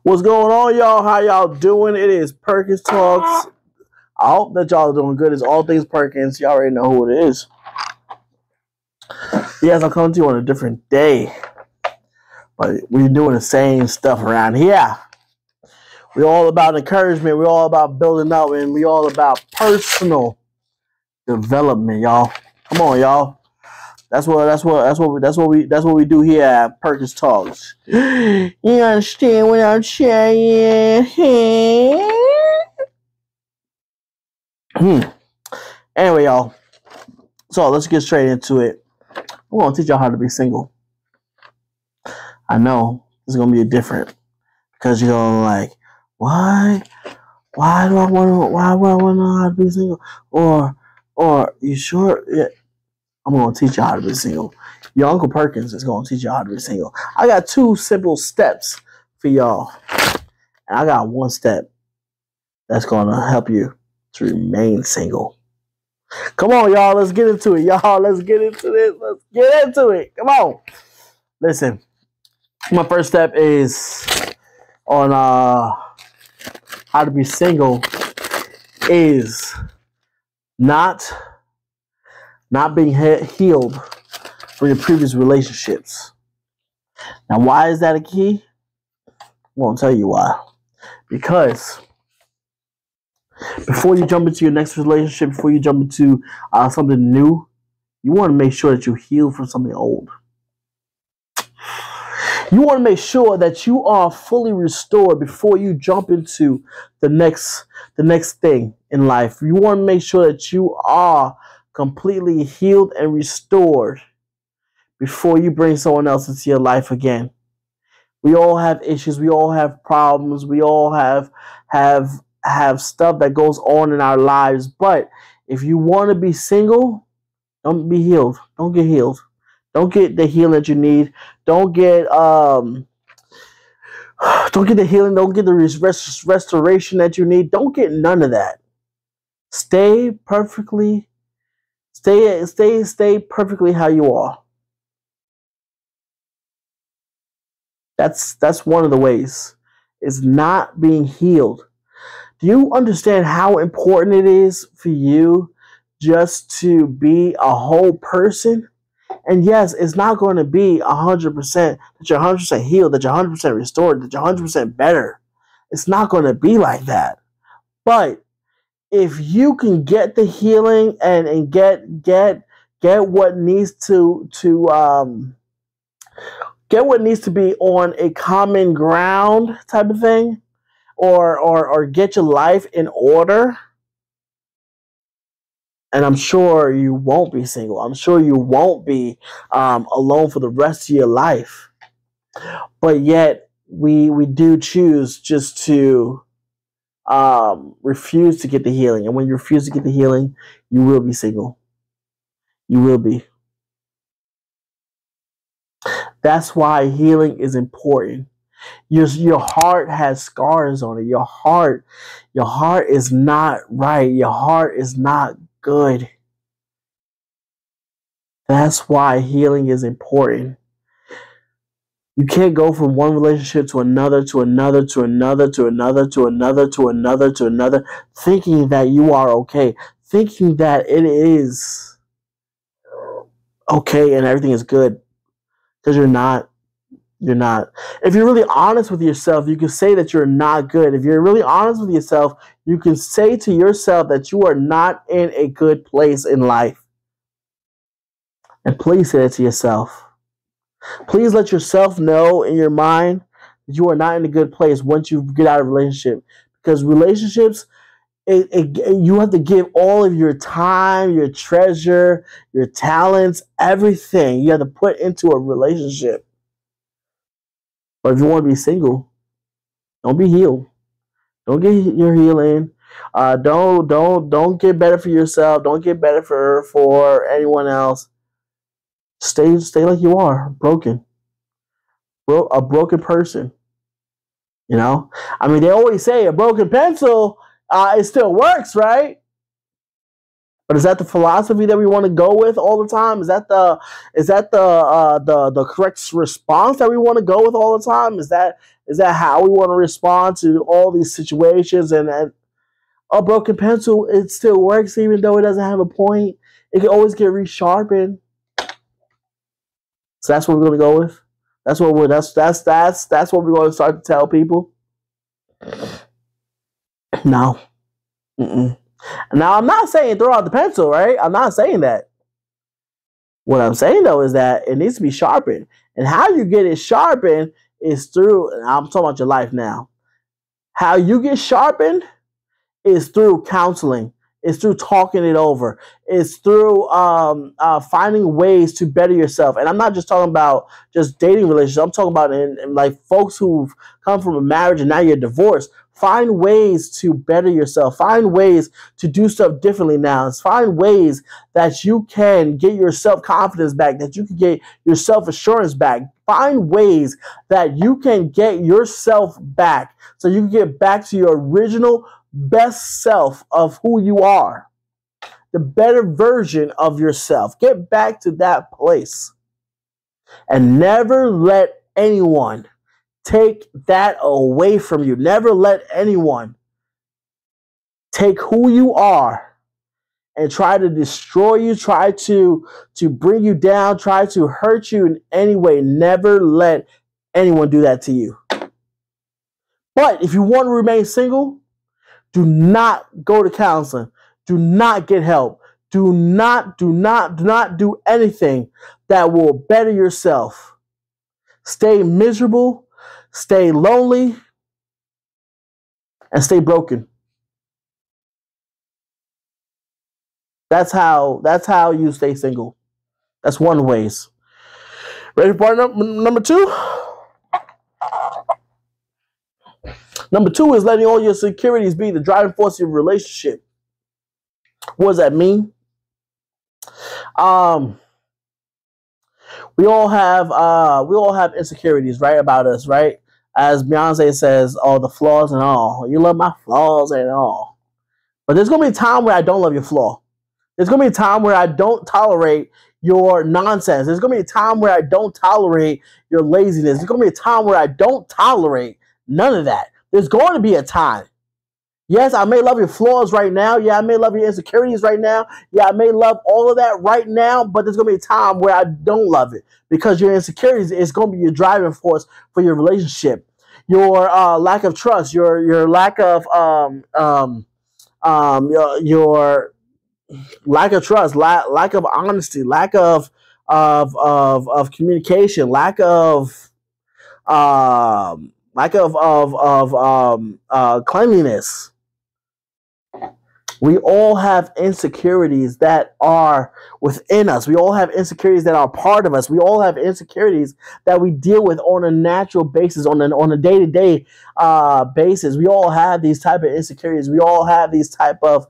What's going on, y'all? How y'all doing? It is Perkins Talks. I hope that y'all are doing good. It's all things Perkins. Y'all already know who it is. Yes, I'm coming to you on a different day, but we're doing the same stuff around here. We're all about encouragement. We're all about building up, and we're all about personal development, y'all. Come on, y'all. That's what we do here at Perkins Talks. You understand what I'm saying? Anyway, y'all. So let's get straight into it. I'm gonna teach y'all how to be single. I know it's gonna be different because you're gonna like, why do I want to? Why would I want to know how to be single? Or you sure? Yeah, I'm gonna teach you how to be single. Your Uncle Perkins is gonna teach you how to be single. I got 2 simple steps for y'all, and I got 1 step that's gonna help you to remain single. Come on, y'all. Let's get into it, y'all. Let's get into this. Let's get into it. Come on. Listen, my first step is on how to be single is not being healed from your previous relationships. Now, why is that a key? I won't tell you why. Because before you jump into your next relationship, before you jump into something new, you want to make sure that you heal from something old. You want to make sure that you are fully restored before you jump into the next thing in life. You want to make sure that you are completely healed and restored before you bring someone else into your life again. We all have issues. We all have problems. We all have stuff that goes on in our lives. But if you want to be single, don't be healed. Don't get healed. Don't get the healing that you need. Don't get the healing. Don't get the restoration that you need. Don't get none of that. Stay perfectly how you are. That's one of the ways. Is not being healed. Do you understand how important it is for you just to be a whole person? And yes, it's not going to be 100% that you're 100% healed, that you're 100% restored, that you're 100% better. It's not going to be like that. But if you can get the healing and get what needs to get what needs to be on a common ground type of thing, or get your life in order, and I'm sure you won't be single. I'm sure you won't be alone for the rest of your life. But yet, we do choose just to refuse to get the healing. And when you refuse to get the healing, you will be single. You will be. That's why healing is important. Your heart has scars on it. Your heart is not right. Your heart is not good. That's why healing is important. You can't go from one relationship to another, to another, to another, to another, to another, to another, to another, thinking that you are okay, thinking that it is okay and everything is good, because you're not. You're not. If you're really honest with yourself, you can say that you're not good. If you're really honest with yourself, you can say to yourself that you are not in a good place in life. And please say that to yourself. Please let yourself know in your mind that you are not in a good place once you get out of a relationship. Because relationships, you have to give all of your time, your treasure, your talents, everything you have to put into a relationship. But if you want to be single, don't be healed. Don't get your healing. Don't get better for yourself. Don't get better for anyone else. Stay like you are, broken. A broken person. You know? I mean, they always say a broken pencil, it still works, right? But is that the philosophy that we want to go with all the time? Is that the correct response that we want to go with all the time? Is that how we want to respond to all these situations? And a broken pencil, it still works even though it doesn't have a point. It can always get resharpened. So that's what we're gonna go with. That's what we're that's what we're gonna start to tell people. No. Mm-mm. Now I'm not saying throw out the pencil, right? I'm not saying that. What I'm saying though is that it needs to be sharpened. And how you get it sharpened is through, and I'm talking about your life now. How you get sharpened is through counseling. It's through talking it over. It's through finding ways to better yourself. And I'm not just talking about just dating relationships. I'm talking about in like folks who've come from a marriage and now you're divorced. Find ways to better yourself. Find ways to do stuff differently now. Find ways that you can get your self-confidence back, that you can get your self-assurance back. Find ways that you can get yourself back so you can get back to your original best self of who you are, the better version of yourself. Get back to that place and never let anyone take that away from you. Never let anyone take who you are and try to destroy you, try to bring you down, try to hurt you in any way. Never let anyone do that to you. But if you want to remain single, do not go to counseling. Do not get help. Do not do anything that will better yourself. Stay miserable, stay lonely, and stay broken. That's how you stay single. That's one of the ways. Ready for part number two? Number two is letting all your insecurities be the driving force of your relationship. What does that mean? We all have insecurities, right, about us, right? As Beyonce says, all the flaws and all. You love my flaws and all. But there's gonna be a time where I don't love your flaw. There's gonna be a time where I don't tolerate your nonsense. There's gonna be a time where I don't tolerate your laziness. There's gonna be a time where I don't tolerate none of that. There's going to be a time. Yes, I may love your flaws right now. Yeah, I may love your insecurities right now. Yeah, I may love all of that right now, but there's going to be a time where I don't love it because your insecurities is going to be your driving force for your relationship. Your lack of trust, your lack of your lack of trust, lack of honesty, lack of communication, lack of cleanliness. We all have insecurities that are within us. We all have insecurities that are part of us. We all have insecurities that we deal with on a natural basis, on a day-to-day basis. We all have these type of insecurities. We all have these type of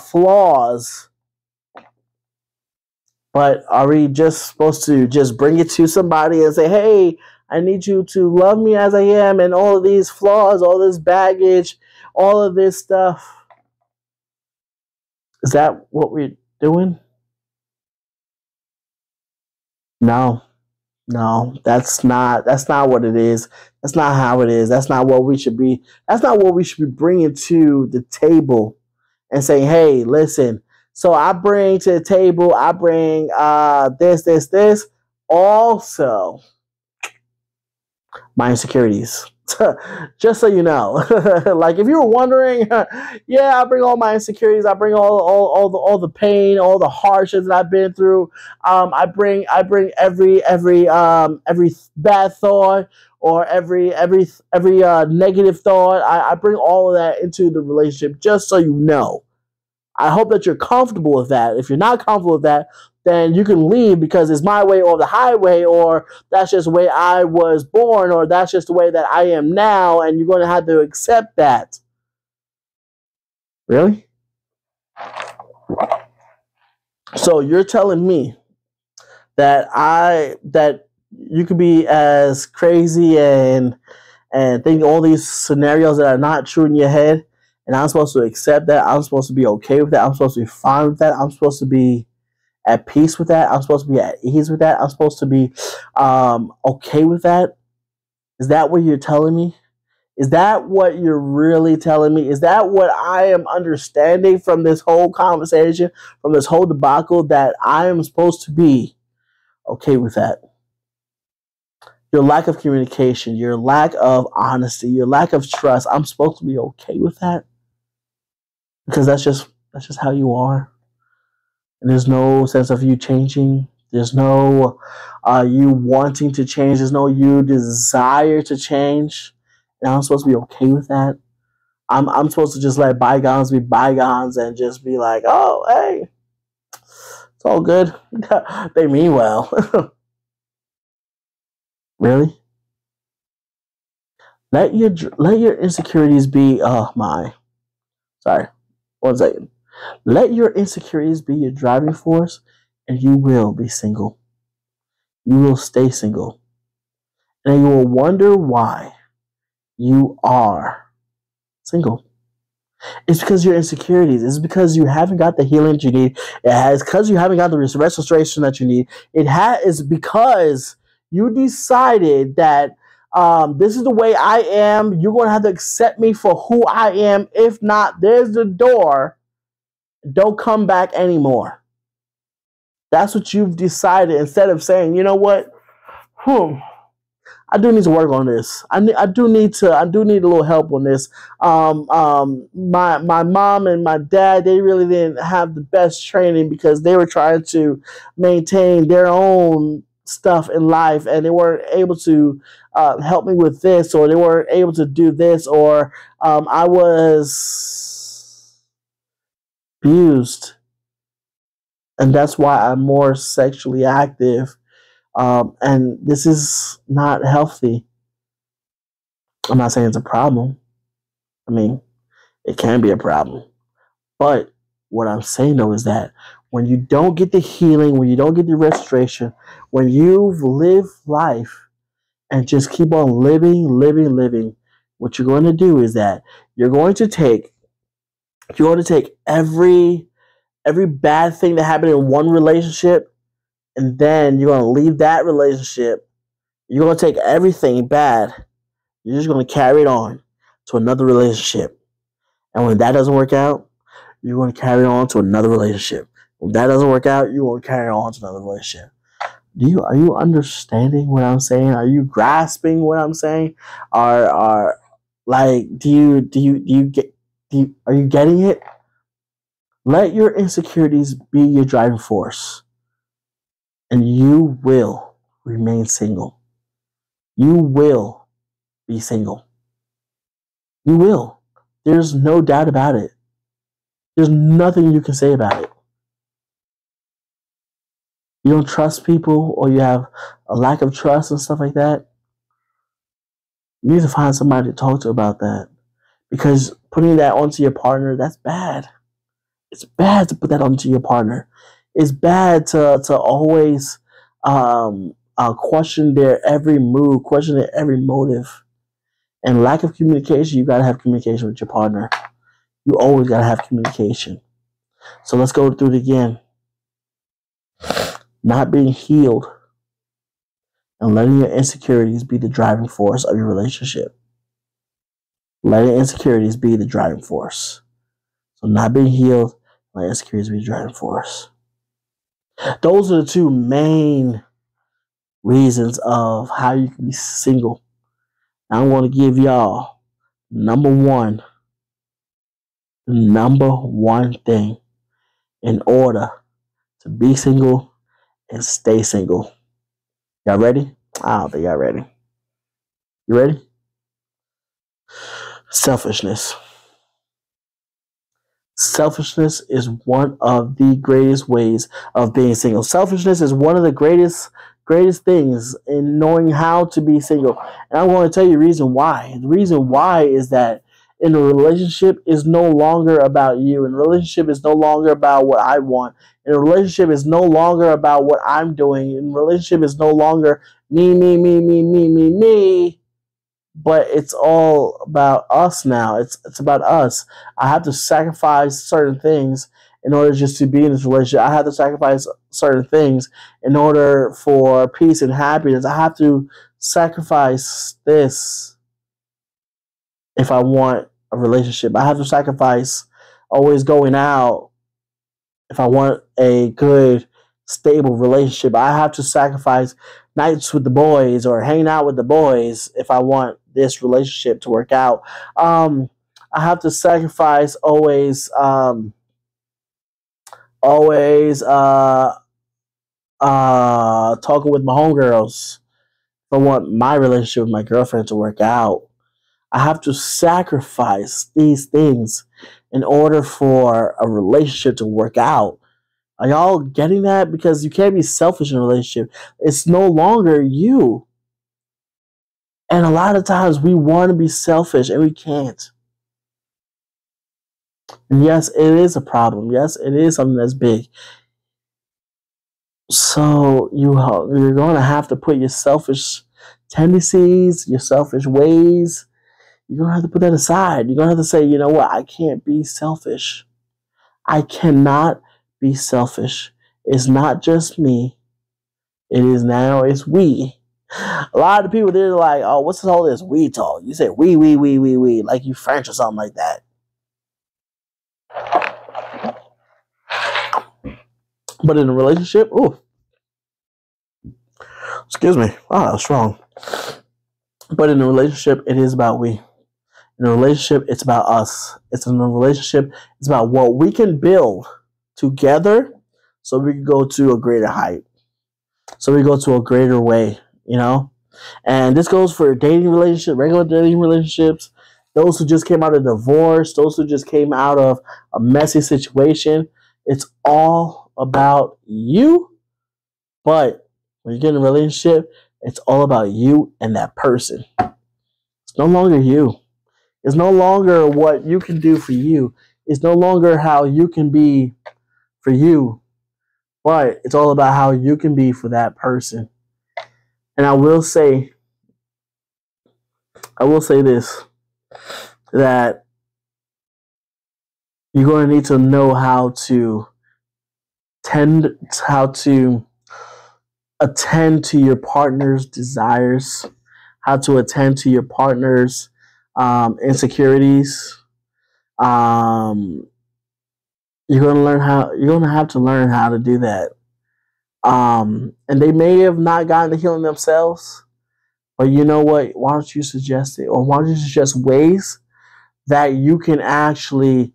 flaws. But are we just supposed to just bring it to somebody and say, hey, I need you to love me as I am, and all of these flaws, all this baggage, all of this stuff? Is that what we're doing? No, that's not what it is. That's not how it is. That's not what we should be. That's not what we should be bringing to the table and saying, hey, listen, so I bring to the table, I bring this. Also, my insecurities. Just so you know. Like if you were wondering, yeah, I bring all my insecurities, I bring all the pain, all the hardships that I've been through. I bring every bad thought or every negative thought. I bring all of that into the relationship, just so you know. I hope that you're comfortable with that. If you're not comfortable with that, then you can leave because it's my way or the highway, or that's just the way I was born, or that's just the way that I am now, and you're going to have to accept that. Really? So you're telling me that you could be as crazy and think all these scenarios that are not true in your head, And I'm supposed to accept that. I'm supposed to be okay with that. I'm supposed to be fine with that. I'm supposed to be at peace with that. I'm supposed to be at ease with that. I'm supposed to be okay with that. Is that what you're telling me? Is that what you're really telling me? Is that what I am understanding from this whole conversation, from this whole debacle, that I am supposed to be okay with that? Your lack of communication, your lack of honesty, your lack of trust, I'm supposed to be okay with that? Because that's just how you are. And there's no sense of you changing. There's no you wanting to change. There's no you desire to change. And I'm supposed to be okay with that. I'm supposed to just let bygones be bygones and just be like, oh, hey, it's all good. They mean well. Really? Let your insecurities be. Oh my. Sorry. 1 second. Let your insecurities be your driving force, and you will be single. You will stay single. And you will wonder why you are single. It's because your insecurities. It's because you haven't got the healing that you need. It's because you haven't got the restoration that you need. It's because you decided that this is the way I am. You're going to have to accept me for who I am. If not, there's the door. Don't come back anymore. That's what you've decided, instead of saying, you know what? I do need to work on this. I do need a little help on this. My mom and my dad, they really didn't have the best training because they were trying to maintain their own stuff in life, and they weren't able to help me with this, or they weren't able to do this, or I was abused, and that's why I'm more sexually active. And this is not healthy. I'm not saying it's a problem. I mean, it can be a problem. But what I'm saying, though, is that when you don't get the healing, when you don't get the restoration, when you've lived life and just keep on living, what you're going to do is that you're going to take every bad thing that happened in one relationship, and then you're going to leave that relationship. You're going to take everything bad. You're just going to carry it on to another relationship. And when that doesn't work out, you're going to carry on to another relationship. When that doesn't work out, you're going to carry on to another relationship. Are you understanding what I'm saying? Are you grasping what I'm saying? Are like, are you getting it? Let your insecurities be your driving force, and you will remain single. You will be single. You will. There's no doubt about it. There's nothing you can say about it. You don't trust people, or you have a lack of trust and stuff like that. You need to find somebody to talk to about that. Because putting that onto your partner, that's bad. It's bad to put that onto your partner. It's bad to always question their every move, question their every motive. And lack of communication, you got to have communication with your partner. You always got to have communication. So let's go through it again. Not being healed and letting your insecurities be the driving force of your relationship. Letting insecurities be the driving force. So not being healed, letting insecurities be the driving force. Those are the two main reasons of how you can be single. I want to give y'all number one thing in order to be single and stay single. Y'all ready? I don't think y'all ready. You ready? Selfishness. Selfishness is one of the greatest ways of being single. Selfishness is one of the greatest things in knowing how to be single. And I'm going to tell you the reason why. The reason why is that in a relationship is no longer about you. In a relationship is no longer about what I want. In a relationship is no longer about what I'm doing. In a relationship is no longer me. but it's all about us now. It's about us. I have to sacrifice certain things in order just to be in this relationship. I have to sacrifice certain things in order for peace and happiness. I have to sacrifice this if I want a relationship. I have to sacrifice always going out if I want a good, stable relationship. I have to sacrifice nights with the boys or hanging out with the boys if I want this relationship to work out. I have to sacrifice always talking with my homegirls if I want my relationship with my girlfriend to work out. I have to sacrifice these things in order for a relationship to work out. Are y'all getting that? Because you can't be selfish in a relationship. It's no longer you. And a lot of times we want to be selfish and we can't. And yes, it is a problem. Yes, it is something that's big. So you're going to have to put your selfish tendencies, your selfish ways, you're going to have to put that aside. You're going to have to say, you know what? I can't be selfish. I cannot be selfish. It's not just me. It is now, it's we. A lot of people, they're like, oh, what's all this we talk? You say we, like you French or something like that. But in a relationship, oh, excuse me. Oh, that's wrong. But in a relationship, it is about we. In a relationship, it's about us. It's in a relationship, it's about what we can build together so we can go to a greater height. So we go to a greater way, you know? And this goes for dating relationships, regular dating relationships, those who just came out of divorce, those who just came out of a messy situation. It's all about you. But when you get in a relationship, it's all about you and that person. It's no longer you. It's no longer what you can do for you. It's no longer how you can be for you. But it's all about how you can be for that person. And I will say this, that you're going to need to know how to attend to your partner's desires, how to attend to your partner's insecurities. You're gonna have to learn how to do that. And they may have not gotten the healing themselves, but you know what? Why don't you suggest it? Or why don't you suggest ways that you can actually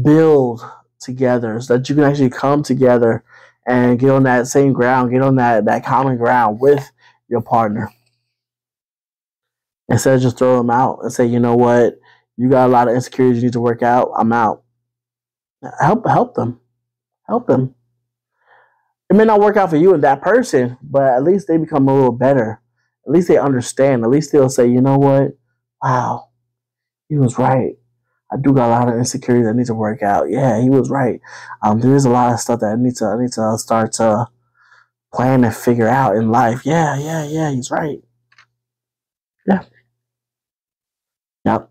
build together, so that you can actually come together and get on that same ground, get on that common ground with your partner. Instead of just throw them out and say, you know what, you got a lot of insecurities you need to work out, I'm out. Help them. Help them. It may not work out for you and that person, but at least they become a little better. At least they understand. At least they'll say, you know what? Wow, he was right. I do got a lot of insecurities that need to work out. Yeah, he was right. There is a lot of stuff that I need to start to plan and figure out in life. Yeah, he's right. Yeah. Yep.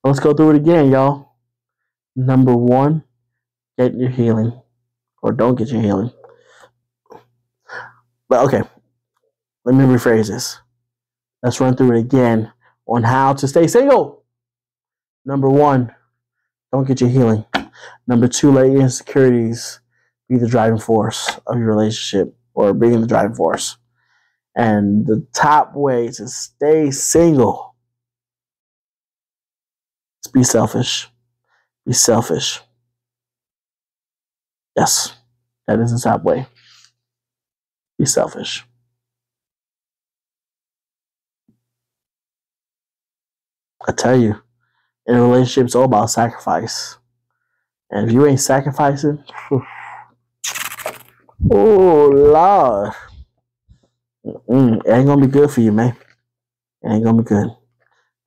Let's go through it again, y'all. Number 1, get your healing. Or don't get your healing. But okay, let me rephrase this. Let's run through it again on how to stay single. Number 1, don't get your healing. Number 2, let your insecurities be the driving force of your relationship, or being the driving force. And the top way to stay single is be selfish. Be selfish. Yes, that is the top way. Be selfish. I tell you, in a relationship, it's all about sacrifice. And if you ain't sacrificing, oh Lord, it ain't gonna be good for you, man. It ain't gonna be good.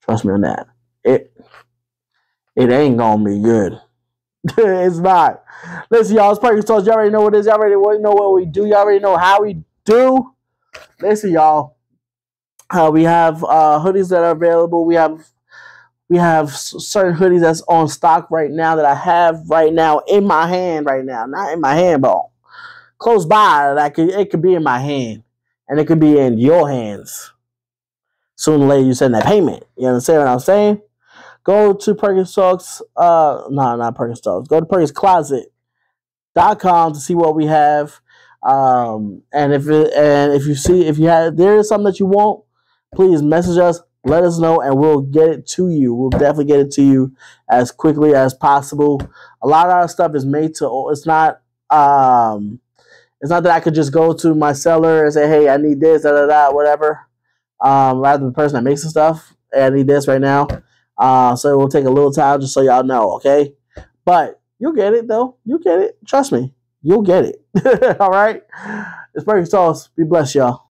Trust me on that. It ain't gonna be good. It's not. Listen, y'all, it's Perkinstalks. Y'all already know what it is. Y'all already know what we do. Y'all already know how we do. Listen, y'all. We have hoodies that are available. We have certain hoodies that's on stock right now that I have right now in my hand right now, not in my hand, but close by. That it could be in my hand, and it could be in your hands. Sooner or later, you send that payment. You understand what I'm saying? Go to Perkinstalks. No, not Perkinstalks. Go to PerkinsCloset.com to see what we have. If there is something that you want, please message us, let us know, and we'll get it to you. We'll definitely get it to you as quickly as possible. A lot of our stuff is made to. It's not that I could just go to my seller and say, hey, I need this, da da da, whatever. Rather than the person that makes the stuff, hey, I need this right now. So it will take a little time just so y'all know, okay? But you'll get it though. You'll get it. Trust me. You'll get it. All right? It's Perkinstalks. Be blessed, y'all.